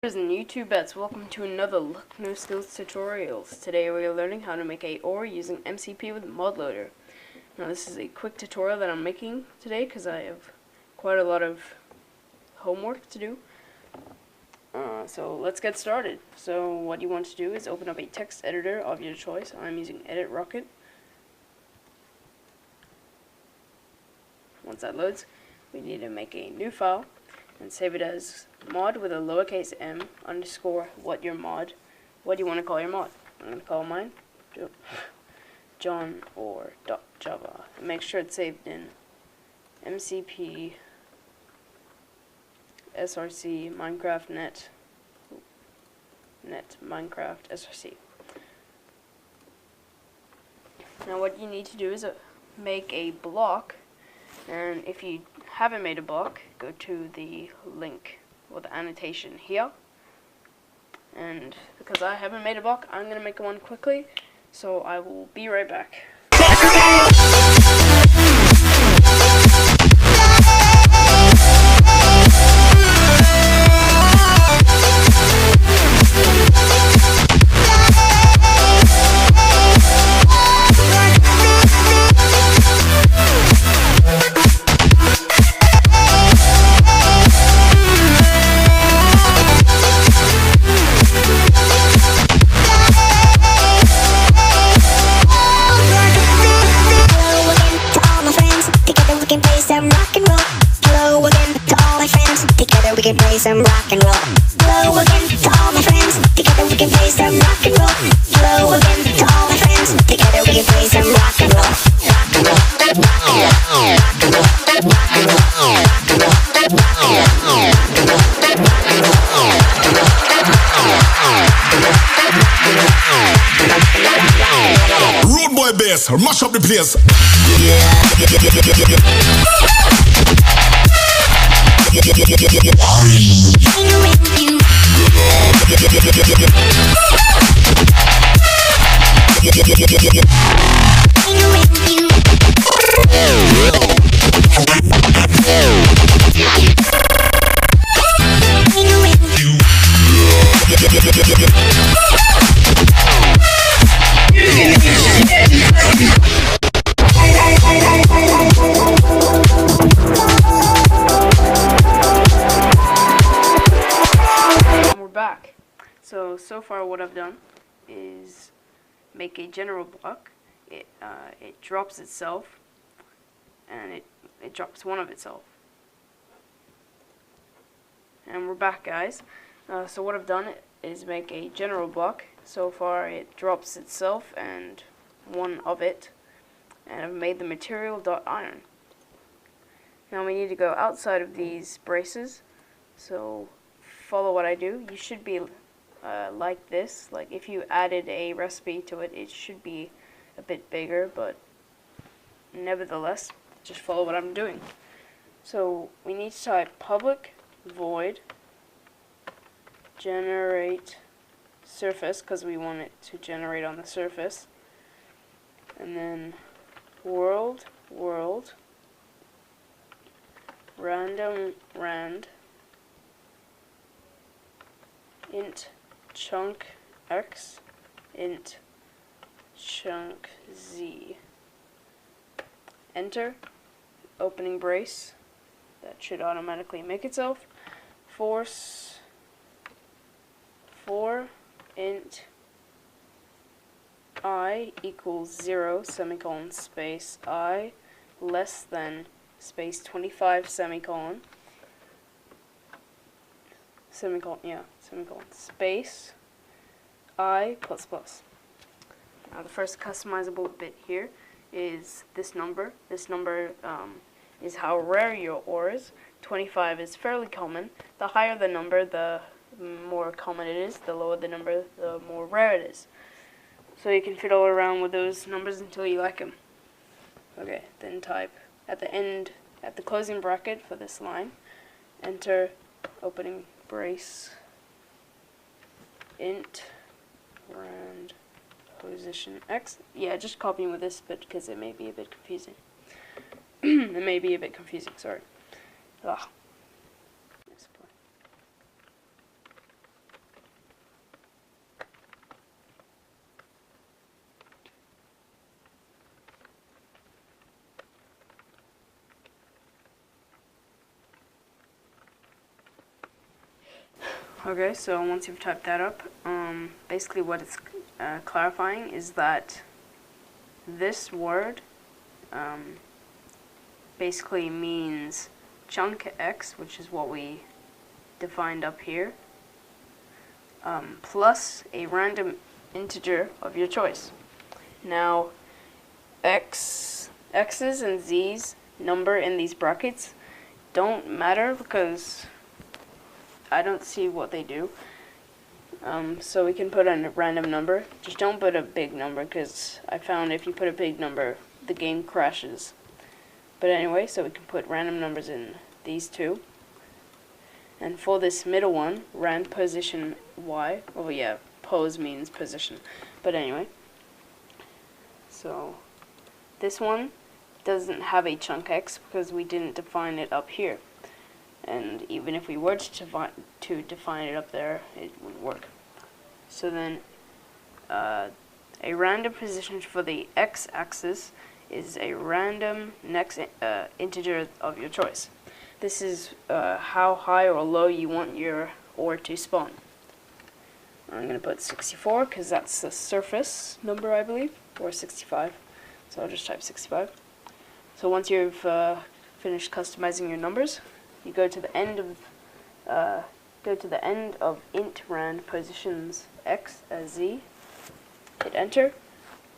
And YouTube bets, welcome to another XLuckNoSkillX tutorials. Today we are learning how to make a OR using MCP with modloader. Now this is a quick tutorial that I'm making today because I have quite a lot of homework to do. So let's get started. So what you want to do is open up a text editor of your choice. I'm using Edit Rocket. Once that loads, we need to make a new file and save it as mod with a lowercase m underscore what do you want to call your mod. I'm going to call mine John or .java. And make sure it's saved in MCP src Minecraft net Minecraft src. Now what you need to do is make a block, and if you haven't made a block, go to the link or the annotation here. And because I haven't made a block, I'm going to make one quickly, so I will be right back. We can play some rock and roll. Hello again to all my friends. Together we can play some rock and roll. Hello again to all my friends. Together we can play some rock and roll. Rock and roll. Rock and roll. Rock and roll. Rock and roll. Rock and roll. Rock and roll. Road boy bass, mash up the place. Back. So far what I've done is make a general block. It drops itself, and it drops one of itself. And we're back, guys. So what I've done is make a general block. So far it drops itself and one of it, and I've made the material.iron. Now we need to go outside of these braces, so follow what I do. You should be like this. Like if you added a recipe to it, it should be a bit bigger, but nevertheless, just follow what I'm doing. So we need to type public void generate surface, because we want it to generate on the surface, and then world random rand int chunk x int chunk z. Enter, opening brace, that should automatically make itself. Force for int I equals 0 semicolon space I less than space 25 semicolon space I plus plus. Now the first customizable bit here is this number. This number is how rare your ore is. 25 is fairly common. The higher the number, the more common it is. The lower the number, the more rare it is. So you can fiddle around with those numbers until you like them. Okay, then type at the end, at the closing bracket for this line, enter opening brace int rand position x. Yeah, just copying with this bit because it may be a bit confusing. Sorry. Okay, so once you've typed that up, basically what it's clarifying is that this word basically means chunk X, which is what we defined up here, plus a random integer of your choice. Now, X's and Z's number in these brackets don't matter because I don't see what they do. So we can put in a random number. Just don't put a big number because I found if you put a big number, the game crashes. But anyway, so we can put random numbers in these two. And for this middle one, rand position Y. Oh yeah, pose means position. But anyway, so this one doesn't have a chunk X because we didn't define it up here. And even if we were to define it up there, it wouldn't work. So then, a random position for the x-axis is a random next integer of your choice. This is how high or low you want your ore to spawn. I'm going to put 64 because that's the surface number, I believe, or 65. So I'll just type 65. So once you've finished customizing your numbers, you go to the end of int rand positions x as z, hit enter,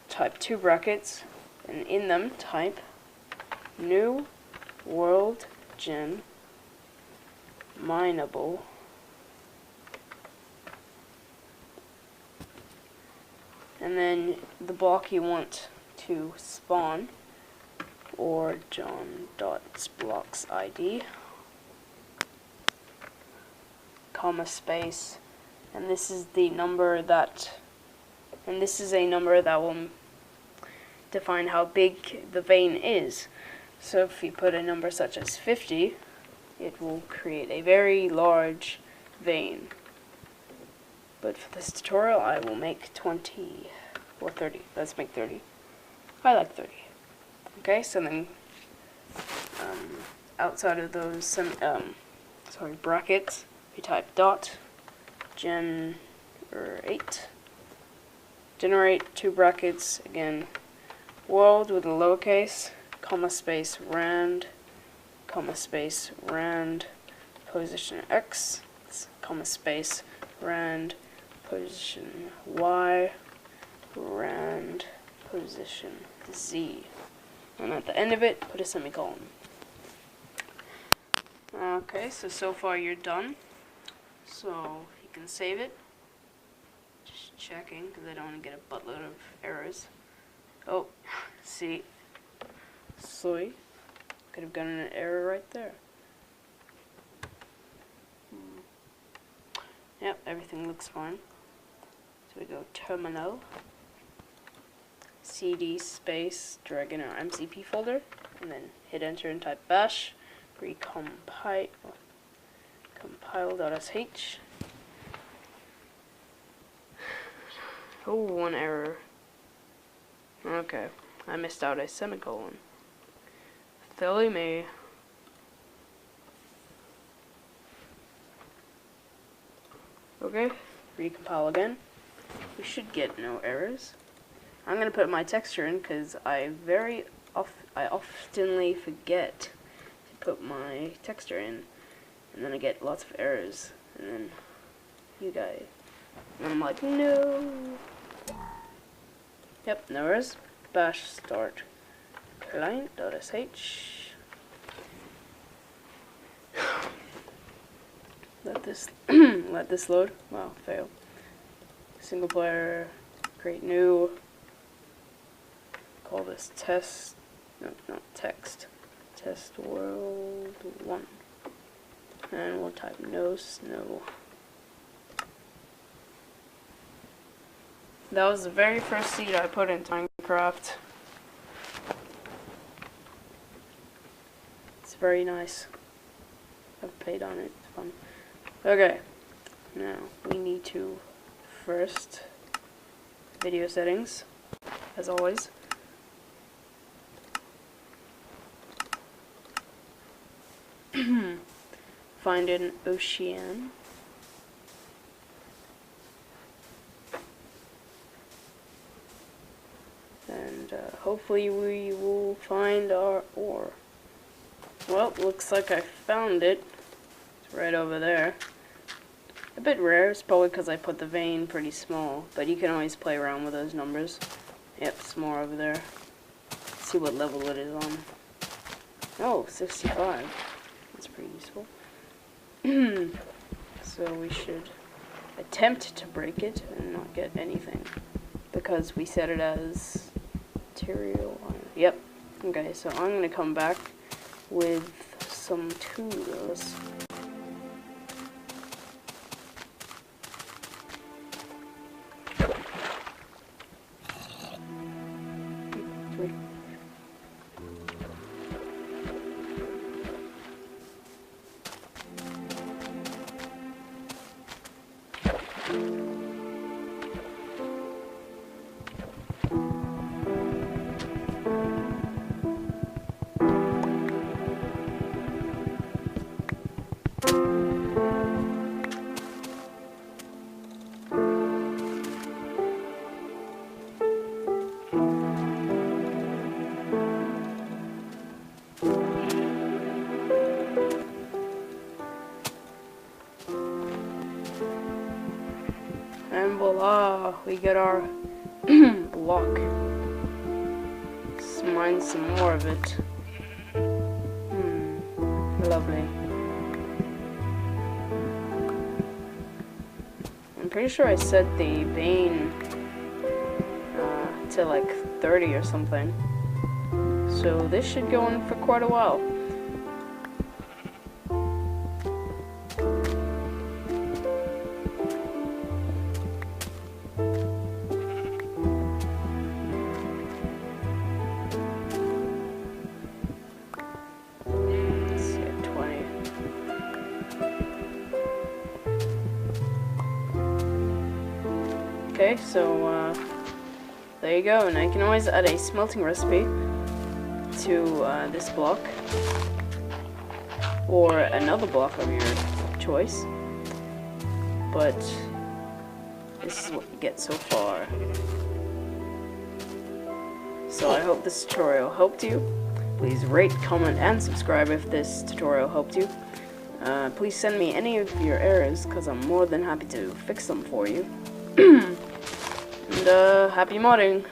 type 2 brackets, and in them type new world gen mineable and then the block you want to spawn, or john.blocks id, comma space, and this is the number that, and this is a number that will define how big the vein is. So if you put a number such as 50, it will create a very large vein. But for this tutorial, I will make 20 or 30. Let's make 30. I like 30. Okay, so then outside of those brackets, you type dot gen 8, generate 2 brackets again, world with a lowercase, comma space rand, comma space rand position x, comma space rand position y, rand position z, and at the end of it put a semicolon. Okay, so far you're done, so you can save it. Just checking because I don't want to get a buttload of errors. Oh, see, soy, could have gotten an error right there. Yep, everything looks fine. So we go terminal, cd space, drag in our MCP folder, and then hit enter and type bash, recompile, compile.sh. Oh, one error. Okay, I missed out a semicolon. Silly me. Okay, recompile again. We should get no errors. I'm gonna put my texture in because I oftenly forget to put my texture in, and then I get lots of errors, and then you guys, and I'm like, no. Yep, no errors. Bash start client.sh. Let this load. Wow, failed. Single player, create new. Call this test. No, not text. Test world 1. And we'll type no snow. That was the very first seed I put into Minecraft. It's very nice. I've played on it. It's fun. Okay. Now we need to first video settings, as always. Find an ocean. hopefully we will find our ore. Well, looks like I found it. It's right over there. A bit rare, it's probably because I put the vein pretty small, but you can always play around with those numbers. Yep, it's more over there. Let's see what level it is on. Oh, 65. That's pretty useful. So we should attempt to break it and not get anything, because we set it as material. Yep. Okay, so I'm going to come back with some tools. And voila, we get our block. Let's mine some more of it. Lovely. I'm pretty sure I set the vein to like 30 or something. So this should go on for quite a while. Okay, so there you go, and I can always add a smelting recipe to this block, or another block of your choice, but this is what you get so far. So I hope this tutorial helped you. Please rate, comment, and subscribe if this tutorial helped you. Please send me any of your errors, because I'm more than happy to fix them for you. And happy modding!